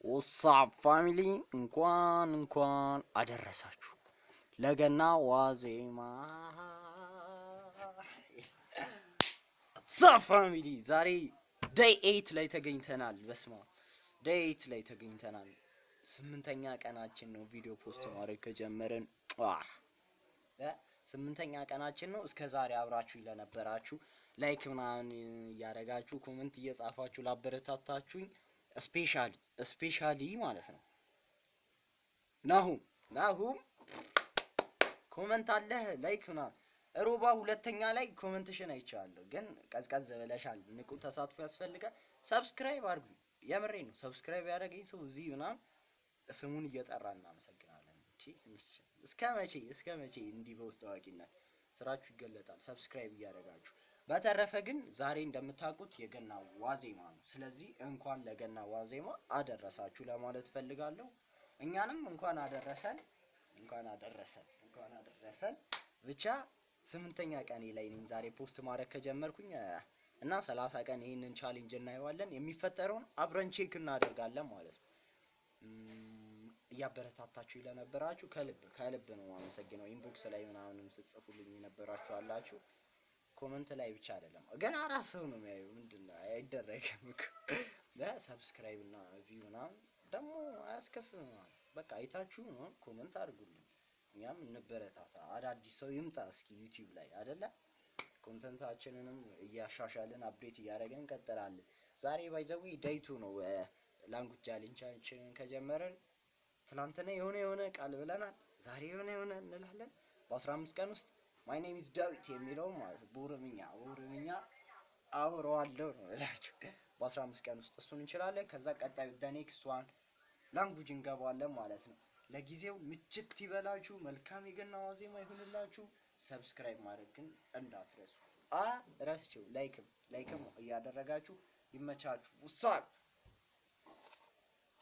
ወሳብ ፋሚሊ እንኳን አደረሳችሁ ለገና ዋዜማ። ሳ ፋሚሊ ዛሬ ዴይ 8 ላይ ተገኝተናል። በስማ ዴይ 8 ላይ ተገኝተናል። 8ኛ ቀናችን ነው ቪዲዮ ፖስት ማድረግ ከጀመረን። 8ኛ ቀናችን ነው። እስከ ዛሬ አብራችሁ ለነበራችሁ ላይክ ምናምን ያረጋችሁ ኮሜንት እየጻፋችሁ ላበረታታችሁኝ ስፔሻሊ ማለት ነው። ናሁም ኮሜንት አለ ላይክ ምናምን ሮባ ሁለተኛ ላይ ኮሜንትሽን አይቻለሁ፣ ግን ቀዝቀዝ ብለሻል። ንቁ ተሳትፎ ያስፈልጋል። ሰብስክራይብ አድርጉ። የምሬን ነው። ሰብስክራይብ ያደረገኝ ሰው እዚህ ምናምን ስሙን እየጠራ እናመሰግናለን። እስከ መቼ እንዲህ በውስጥ ታዋቂነት ስራችሁ ይገለጣል። ሰብስክራይብ እያደረጋችሁ። በተረፈ ግን ዛሬ እንደምታውቁት የገና ዋዜማ ነው። ስለዚህ እንኳን ለገና ዋዜማ አደረሳችሁ ለማለት ፈልጋለሁ። እኛንም እንኳን አደረሰን። ብቻ 8ኛ ቀኔ ላይ ነኝ ዛሬ ፖስት ማድረግ ከጀመርኩኝ እና 30 ቀን ይሄንን ቻሌንጅ እናየዋለን። የሚፈጠረውን አብረን ቼክ እናደርጋለን ማለት ነው። እያበረታታችሁ ለነበራችሁ ከልብ ነው የማመሰግነው። ኢንቦክስ ላይ ምናምንም ስትጽፉልኝ የነበራችሁ አላችሁ። ኮሜንት ላይ ብቻ አይደለም ግን አራት ሰው ነው የሚያየው። ምንድነው አይደረግም እኮ ሰብስክራይብ እና ቪው ምናምን ደግሞ አያስከፍልም። በቃ አይታችሁ ነው ኮሜንት አድርጉልኝ፣ እኛም እንበረታታ። አዳዲስ ሰው ይምጣ እስኪ ዩቲዩብ ላይ አይደለ? ኮንተንታችንንም እያሻሻልን አፕዴት እያደረግን እንቀጥላለን። ዛሬ ባይዘዊ ዴይቱ ነው ላንጉጅ ቻሌንጃችንን ከጀመረን። ትናንትና የሆነ ቃል ብለናል፣ ዛሬ የሆነ እንላለን። በ15 ቀን ውስጥ ማይ ኔም ኢዝ ዳዊት የሚለው ማለት በኦሮምኛ አወራዋለሁ ነው እላችሁ። በ15 ቀን ውስጥ እሱን እንችላለን። ከዛ ቀጣዩ ኔክስት ዋን ላንጉጅ እንገባለን ማለት ነው። ለጊዜው ምችት ይበላችሁ። መልካም የገና ዋዜማ ይሁንላችሁ። ሰብስክራይብ ማድረግ ግን እንዳትረሱ። ረስቼው ላይክም እያደረጋችሁ ይመቻችሁ። ውሳን